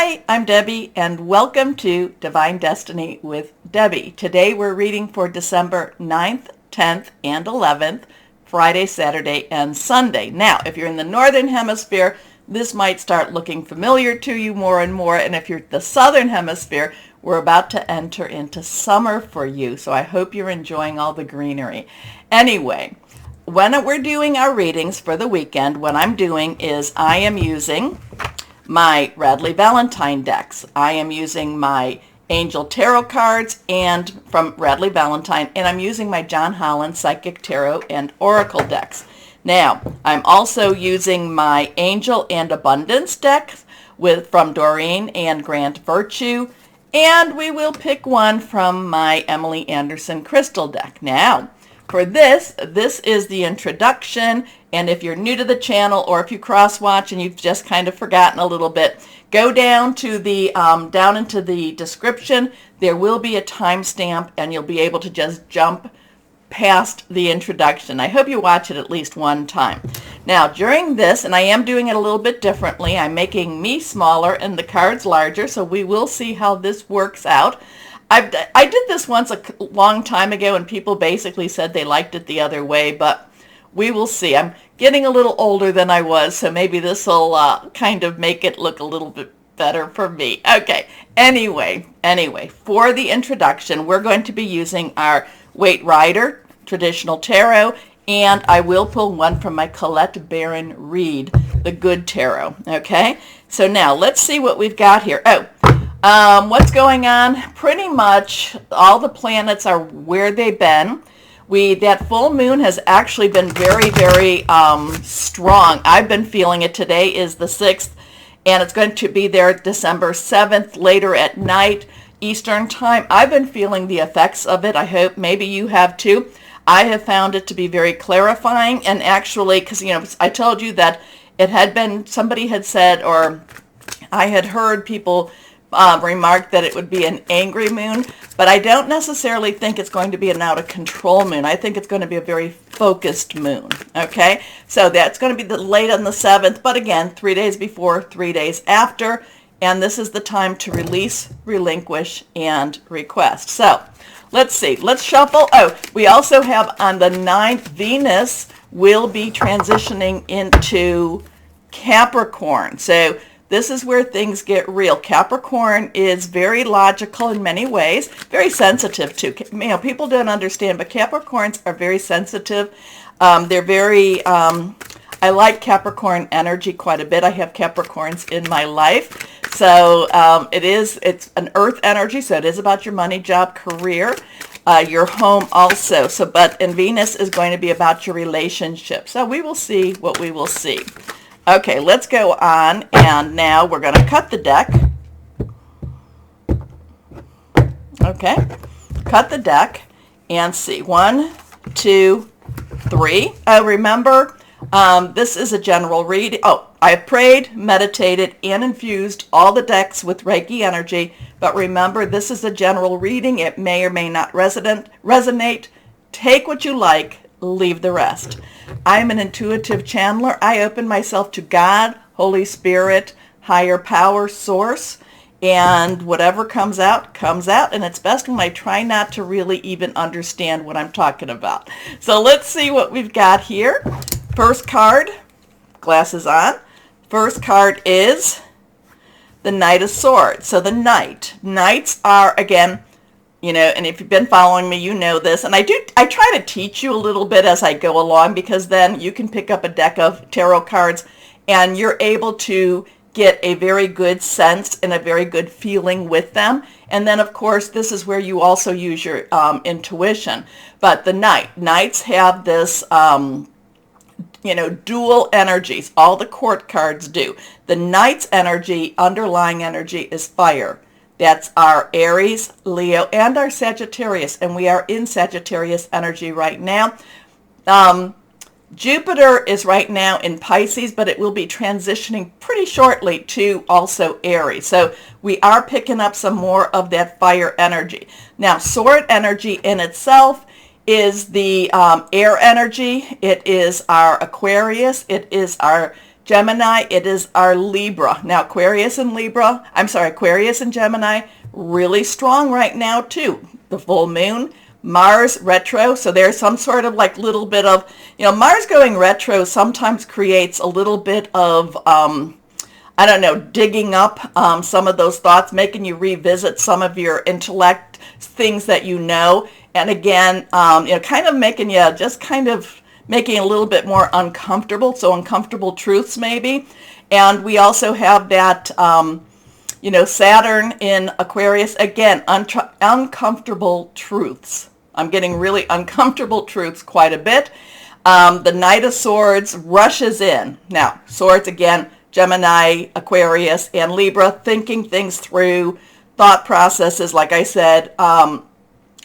Hi, I'm Debbie, and welcome to Divine Destiny with Debbie. Today we're reading for December 9th, 10th, and 11th, Friday, Saturday, and Sunday. Now, if you're in the Northern Hemisphere, this might start looking familiar to you more and more, and if you're the Southern Hemisphere, we're about to enter into summer for you, so I hope you're enjoying all the greenery. Anyway, when we're doing our readings for the weekend, what I'm doing is I am using my Radley Valentine decks. I am using my Angel Tarot cards and from Radley Valentine, and I'm using my John Holland Psychic Tarot and Oracle decks. Now, I'm also using my Angel and Abundance deck from Doreen and Grant Virtue, and we will pick one from my Emily Anderson Crystal deck. Now, for this is the introduction, and if you're new to the channel or if you cross-watch and you've just kind of forgotten a little bit, go down to the down into the description. There will be a timestamp, and you'll be able to just jump past the introduction. I hope you watch it at least one time. Now, during this, and I am doing it a little bit differently, I'm making me smaller and the cards larger, so we will see how this works out. I did this once a long time ago, and people basically said they liked it the other way, but we will see. I'm getting a little older than I was, so maybe this will kind of make it look a little bit better for me. Okay, anyway, for the introduction, we're going to be using our Waite Rider Traditional Tarot, and I will pull one from my Colette Baron Reed, the Good Tarot. Okay, so now let's see what we've got here. What's going on? Pretty much all the planets are where they've been. That full moon has actually been very, very strong. I've been feeling it. Today is the 6th, and it's going to be there December 7th, later at night, Eastern time. I've been feeling the effects of it. I hope maybe you have too. I have found it to be very clarifying, and actually, because, I told you that it had been, somebody had said, or I had heard people remarked that it would be an angry moon, but I don't necessarily think it's going to be an out of control moon. I think it's going to be a very focused moon. Okay, so that's going to be late on the 7th, but again, 3 days before, 3 days after, and this is the time to release, relinquish, and request. So let's see, let's shuffle. We also have on the 9th, Venus will be transitioning into Capricorn. So this is where things get real. Capricorn is very logical in many ways, very sensitive too. People don't understand, but Capricorns are very sensitive. They're very, I like Capricorn energy quite a bit. I have Capricorns in my life. So it's an earth energy, so it is about your money, job, career, your home also. And Venus is going to be about your relationship. So we will see what we will see. Okay, let's go on, and now we're going to cut the deck. Okay, cut the deck and see. 1, 2, 3. Remember, this is a general read. I prayed, meditated, and infused all the decks with Reiki energy, but remember, this is a general reading. It may or may not resonate. Take what you like, leave the rest. I'm an intuitive channeler. I open myself to God, Holy Spirit, higher power, source, and whatever comes out, and it's best when I try not to really even understand what I'm talking about. So let's see what we've got here. First card, glasses on. First card is the Knight of Swords. So the Knights are, again, and if you've been following me, you know this. And I try to teach you a little bit as I go along, because then you can pick up a deck of tarot cards and you're able to get a very good sense and a very good feeling with them. And then, of course, this is where you also use your intuition. But the Knights have this, dual energies. All the court cards do. The Knight's energy, underlying energy, is fire. That's our Aries, Leo, and our Sagittarius, and we are in Sagittarius energy right now. Jupiter is right now in Pisces, but it will be transitioning pretty shortly to also Aries. So we are picking up some more of that fire energy. Now, sword energy in itself is the air energy. It is our Aquarius. It is our Gemini, it is our Libra. Now, Aquarius and Gemini, really strong right now too. The full moon, Mars retro, so there's some sort of like little bit of, Mars going retro sometimes creates a little bit of, I don't know, digging up some of those thoughts, making you revisit some of your intellect, things that you know. And again, kind of making you just kind of making it a little bit more uncomfortable. So uncomfortable truths maybe. And we also have that, Saturn in Aquarius. Again, uncomfortable truths. I'm getting really uncomfortable truths quite a bit. The Knight of Swords rushes in. Now, swords again, Gemini, Aquarius, and Libra, thinking things through, thought processes, like I said,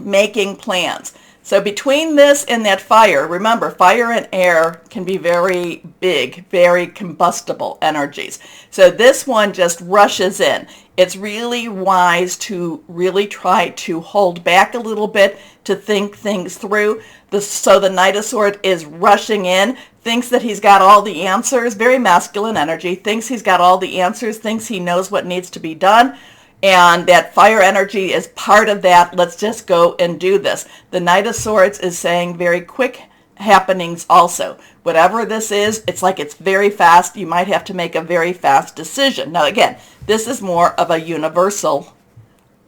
making plans. So between this and that fire, remember, fire and air can be very big, very combustible energies. So this one just rushes in. It's really wise to really try to hold back a little bit, to think things through. So the Knight of Swords is rushing in, thinks that he's got all the answers, very masculine energy, thinks he's got all the answers, thinks he knows what needs to be done. And that fire energy is part of that. Let's just go and do this. The Knight of Swords is saying very quick happenings also. Whatever this is, it's like it's very fast. You might have to make a very fast decision. Now, again, this is more of a universal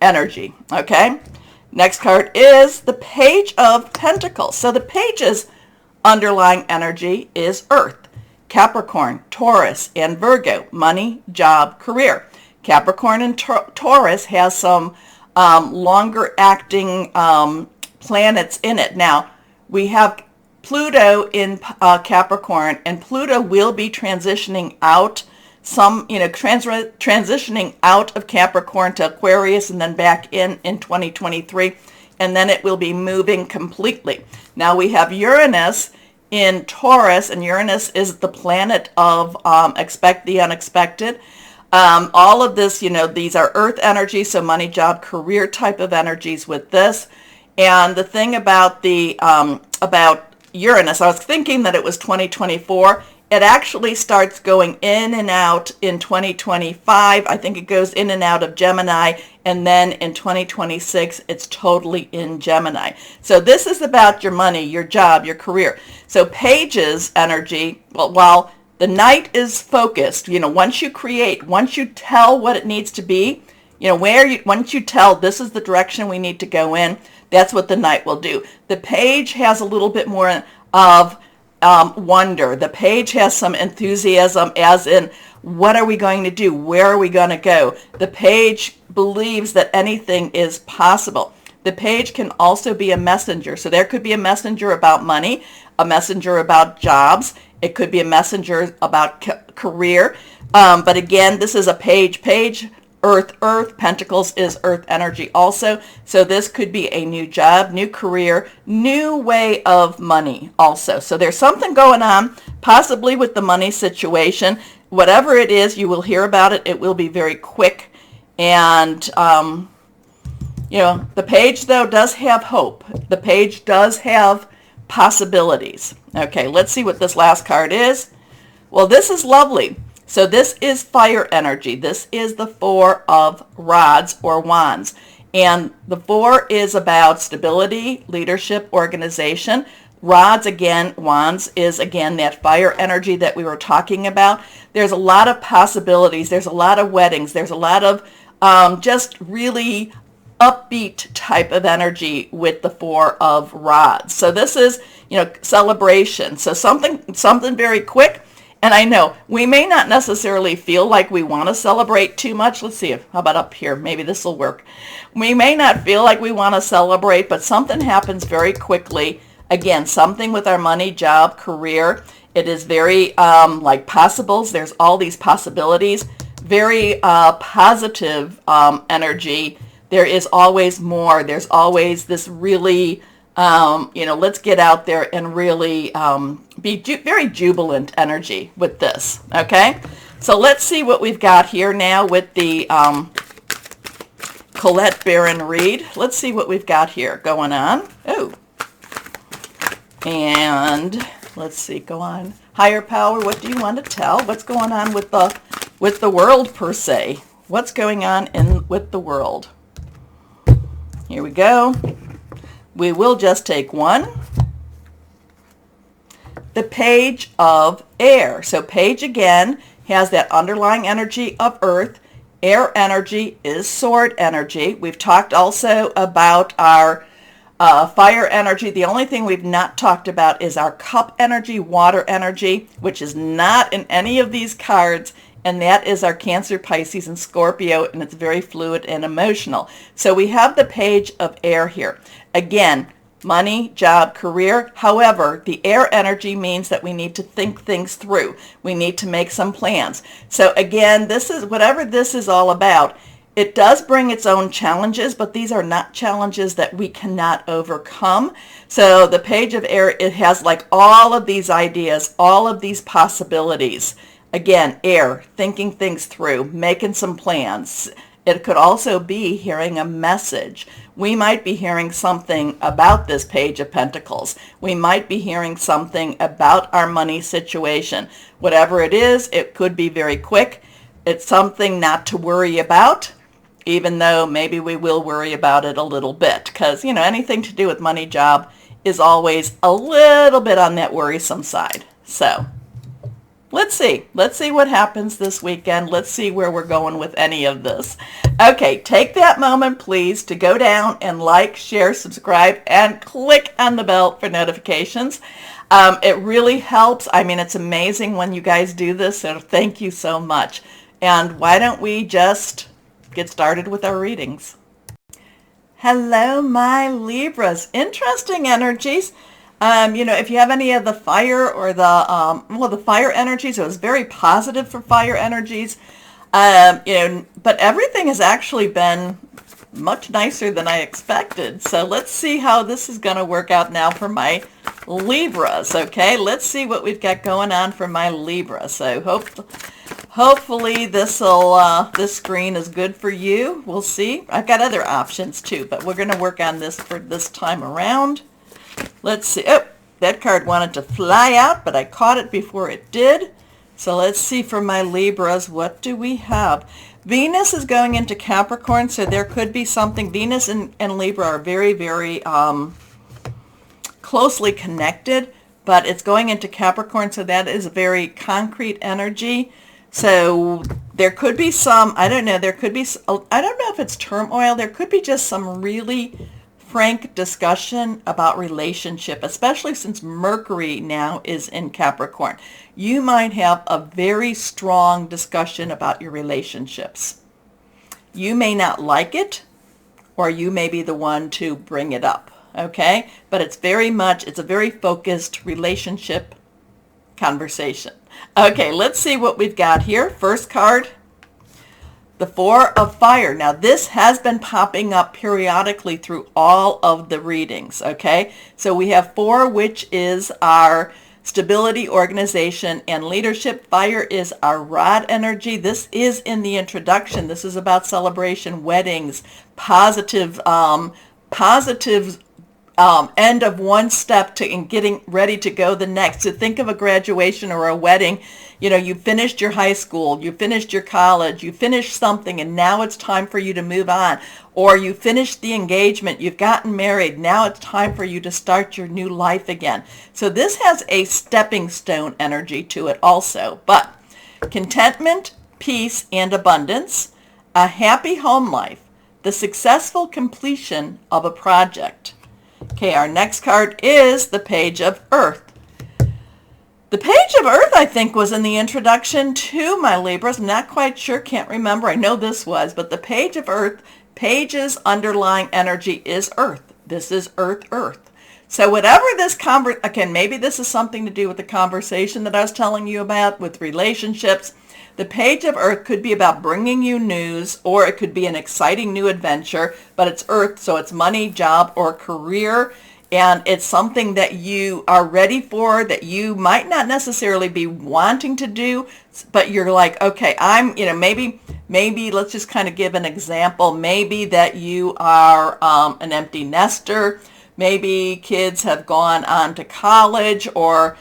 energy, okay? Next card is the Page of Pentacles. So the Page's underlying energy is Earth, Capricorn, Taurus, and Virgo, money, job, career. Capricorn and Taurus has some longer acting planets in it. Now, we have Pluto in Capricorn, and Pluto will be transitioning out transitioning out of Capricorn to Aquarius and then back in 2023, and then it will be moving completely. Now we have Uranus in Taurus, and Uranus is the planet of expect the unexpected. All of this, these are earth energies, so money, job, career type of energies with this. And the thing about about Uranus, I was thinking that it was 2024. It actually starts going in and out in 2025. I think it goes in and out of Gemini, and then in 2026, it's totally in Gemini. So this is about your money, your job, your career. So Page's energy, while the Knight is focused, once you create, once you tell what it needs to be, once you tell this is the direction we need to go in, that's what the Knight will do. The Page has a little bit more of wonder. The Page has some enthusiasm, as in, what are we going to do? Where are we going to go? The Page believes that anything is possible. The Page can also be a messenger. So there could be a messenger about money, a messenger about jobs. It could be a messenger about career. But again, this is a Page. Page, Earth, Pentacles is Earth energy also. So this could be a new job, new career, new way of money also. So there's something going on, possibly with the money situation. Whatever it is, you will hear about it. It will be very quick. And, the Page, though, does have hope. The Page does have possibilities. Okay, let's see what this last card is. Well, this is lovely. So this is fire energy. This is the Four of Rods or Wands. And the four is about stability, leadership, organization. Rods, again, Wands is, again, that fire energy that we were talking about. There's a lot of possibilities. There's a lot of weddings. There's a lot of just really upbeat type of energy with the Four of Rods. So this is, celebration. So something very quick. And I know we may not necessarily feel like we want to celebrate too much. Let's see how about up here? Maybe this will work. We may not feel like we want to celebrate, but something happens very quickly. Again, something with our money, job, career. It is very like possibles. There's all these possibilities. Very positive energy. There is always more. There's always this really, let's get out there and really be very jubilant energy with this, okay? So let's see what we've got here now with the Colette Baron read. Let's see what we've got here going on. Oh. And Let's see, go on. Higher power, what do you want to tell? What's going on with the world per se? What's going on with the world? Here we go. We will just take one. The page of air. So page again has that underlying energy of earth. Air energy is sword energy. We've talked also about our fire energy. The only thing we've not talked about is our cup energy, water energy, which is not in any of these cards, and that is our Cancer, Pisces, and Scorpio, and it's very fluid and emotional. So we have the page of air here. Again, money, job, career. However, the air energy means that we need to think things through. We need to make some plans. So again, this is whatever this is all about. It does bring its own challenges, but these are not challenges that we cannot overcome. So the page of air, it has like all of these ideas, all of these possibilities. Again, air, thinking things through, making some plans. It could also be hearing a message. We might be hearing something about this page of pentacles. We might be hearing something about our money situation. Whatever it is, it could be very quick. It's something not to worry about, even though maybe we will worry about it a little bit, because, you know, anything to do with money, job is always a little bit on that worrisome side. So let's see what happens this weekend. Let's see where we're going with any of this. Okay, take that moment, please, to go down and like, share, subscribe, and click on the bell for notifications. It really helps. I mean, it's amazing when you guys do this, so thank you so much. And why don't we just get started with our readings? Hello, my Libras. Interesting energies. If you have any of the fire or the fire energies, it was very positive for fire energies. But everything has actually been much nicer than I expected. So let's see how this is going to work out now for my Libras. Okay, let's see what we've got going on for my Libra. So hopefully this screen is good for you. We'll see. I've got other options too, but we're going to work on this for this time around. Let's see. Oh, that card wanted to fly out, but I caught it before it did. So let's see for my Libras, what do we have? Venus is going into Capricorn, so there could be something. Venus and Libra are very, very closely connected, but it's going into Capricorn, so that is a very concrete energy. So there could be some, I don't know, I don't know if it's turmoil. There could be just some really frank discussion about relationship, especially since Mercury now is in Capricorn. You might have a very strong discussion about your relationships. You may not like it, or you may be the one to bring it up, okay? But it's a very focused relationship conversation. Okay, let's see what we've got here. First card, the Four of Fire. Now, this has been popping up periodically through all of the readings, okay? So we have 4, which is our stability, organization, and leadership. Fire is our rod energy. This is in the introduction. This is about celebration, weddings, positive end of one step and getting ready to go the next. So think of a graduation or a wedding. You know, you finished your high school, you finished your college, you finished something, and now it's time for you to move on. Or you finished the engagement, you've gotten married, now it's time for you to start your new life again. So this has a stepping stone energy to it also. But contentment, peace, and abundance, a happy home life, the successful completion of a project. Okay, our next card is the Page of Earth. The Page of Earth, I think, was in the introduction to my Libras. I'm not quite sure, can't remember. I know this was, but the Page of Earth, Page's underlying energy is Earth. This is Earth, Earth. So whatever this again, maybe this is something to do with the conversation that I was telling you about with relationships. The Page of Earth could be about bringing you news, or it could be an exciting new adventure, but it's Earth, so it's money, job, or career, and it's something that you are ready for, that you might not necessarily be wanting to do, but you're like, okay, maybe let's just kind of give an example. Maybe that you are an empty nester. Maybe kids have gone on to college, or,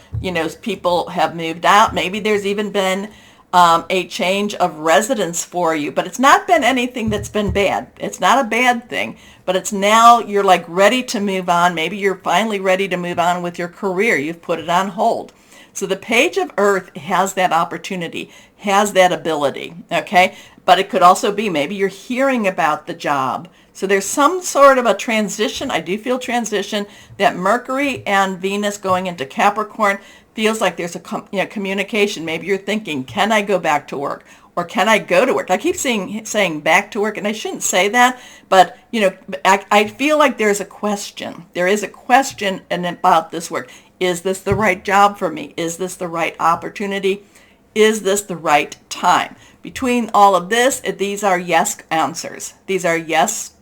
people have moved out. Maybe there's even been a change of residence for you, but it's not been anything that's been bad. It's not a bad thing, but it's now you're like ready to move on. Maybe you're finally ready to move on with your career. You've put it on hold. So the Page of Earth has that opportunity, has that ability, okay? But it could also be maybe you're hearing about the job. So there's some sort of a transition. I do feel transition. That Mercury and Venus going into Capricorn feels like there's a communication. Maybe you're thinking, can I go back to work? Or can I go to work? I keep saying back to work, and I shouldn't say that, but I feel like there's a question. There is a question about this work. Is this the right job for me? Is this the right opportunity? Is this the right time? Between all of this, these are yes answers. These are yes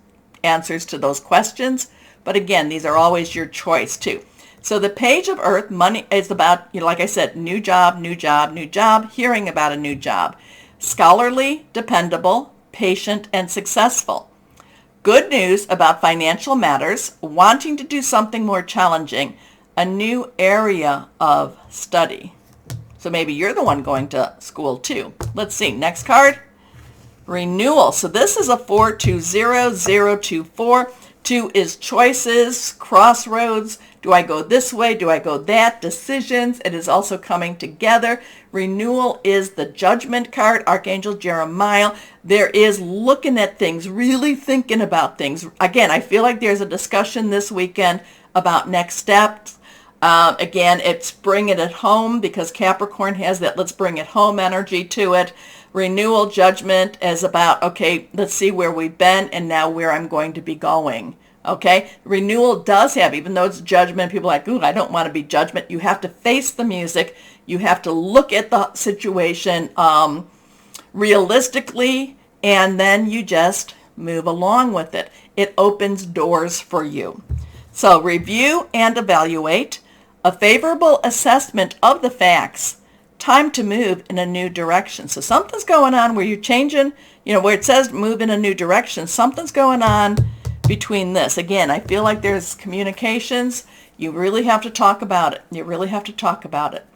answers to those questions. But again, these are always your choice too. So the Page of Earth, money, is about, like I said, new job, new job, new job, hearing about a new job. Scholarly, dependable, patient, and successful. Good news about financial matters, wanting to do something more challenging, a new area of study. So maybe you're the one going to school too. Let's see, next card, renewal. So this is a 420024. 2 is choices, crossroads. Do I go this way? Do I go that? Decisions. It is also coming together. Renewal is the Judgment card, Archangel Jeremiah. There is looking at things, really thinking about things. Again, I feel like there's a discussion this weekend about next steps. Again, it's bringing it home because Capricorn has that let's bring it home energy to it. Renewal, Judgment is about, okay, let's see where we've been and now where I'm going to be going. Okay, renewal does have, even though it's Judgment, people are like, ooh, I don't want to be Judgment. You have to face the music. You have to look at the situation realistically, and then you just move along with it. It opens doors for you. So review and evaluate. A favorable assessment of the facts. Time to move in a new direction. So something's going on where you're changing, where it says move in a new direction. Something's going on between this. Again, I feel like there's communications. You really have to talk about it. You really have to talk about it.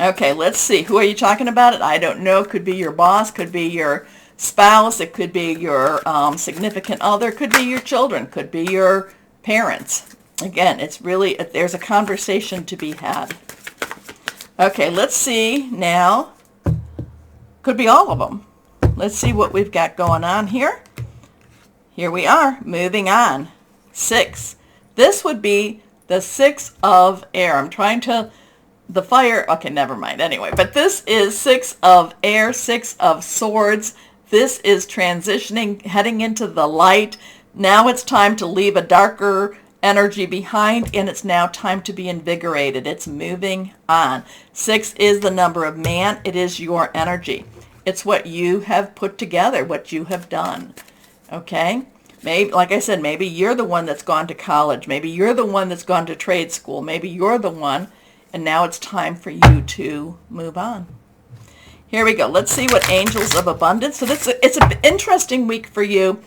Okay, let's see. Who are you talking about it? I don't know. Could be your boss. Could be your spouse. It could be your significant other. Could be your children. Could be your parents. Again, it's really, there's a conversation to be had. Okay, let's see now. Could be all of them. Let's see what we've got going on here. Here we are, moving on. 6. This would be the 6 of air. I'm trying to, the fire, okay, never mind. Anyway, but this is 6 of air, 6 of swords. This is transitioning, heading into the light. Now it's time to leave a darker energy behind, and it's now time to be invigorated. It's moving on. 6 is the number of man. It is your energy. It's what you have put together, what you have done. Okay? Maybe, like I said, maybe you're the one that's gone to college. Maybe you're the one that's gone to trade school. Maybe you're the one, and now it's time for you to move on. Here we go. Let's see what Angels of Abundance. So it's an interesting week for you.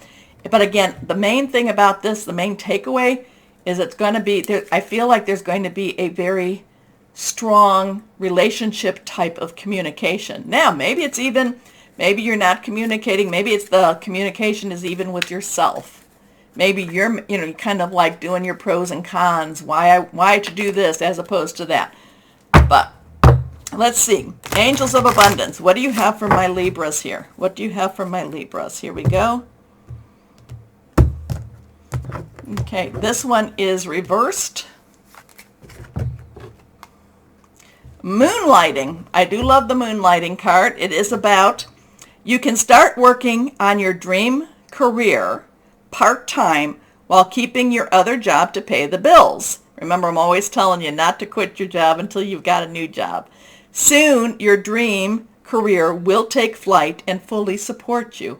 But again, the main thing about this, the main takeaway, is it's going to be, I feel like there's going to be a very strong relationship type of communication. Now, maybe it's even, maybe you're not communicating. Maybe it's the communication is even with yourself. Maybe you're, kind of like doing your pros and cons, why to do this as opposed to that. But let's see. Angels of Abundance. What do you have for my Libras here? What do you have for my Libras? Here we go. Okay, this one is reversed. Moonlighting. I do love the moonlighting card. It is about you can start working on your dream career part-time while keeping your other job to pay the bills. Remember, I'm always telling you not to quit your job until you've got a new job. Soon, your dream career will take flight and fully support you.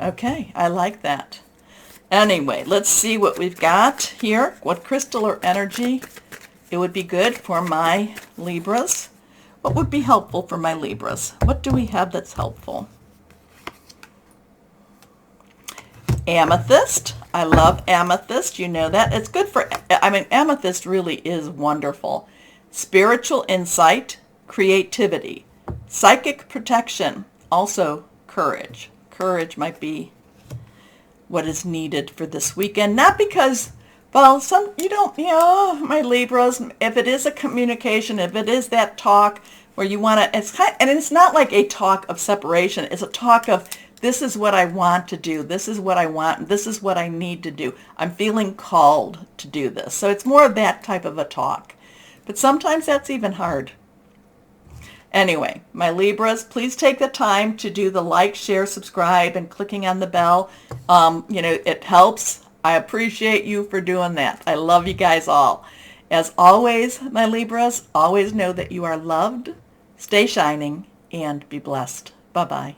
Okay, I like that. Anyway, let's see what we've got here. What crystal or energy it would be good for my Libras. What would be helpful for my Libras? What do we have that's helpful? Amethyst, I love amethyst. You know that. It's good for, I mean, amethyst really is wonderful. Spiritual insight, creativity, psychic protection, also courage. Courage might be what is needed for this weekend. Not because, well, my Libras, if it is a communication, if it is that talk where you want to, and it's not like a talk of separation. It's a talk of, this is what I want to do. This is what I want. This is what I need to do. I'm feeling called to do this. So it's more of that type of a talk. But sometimes that's even hard. Anyway, my Libras, please take the time to do the like, share, subscribe, and clicking on the bell. It helps. I appreciate you for doing that. I love you guys all. As always, my Libras, always know that you are loved. Stay shining and be blessed. Bye-bye.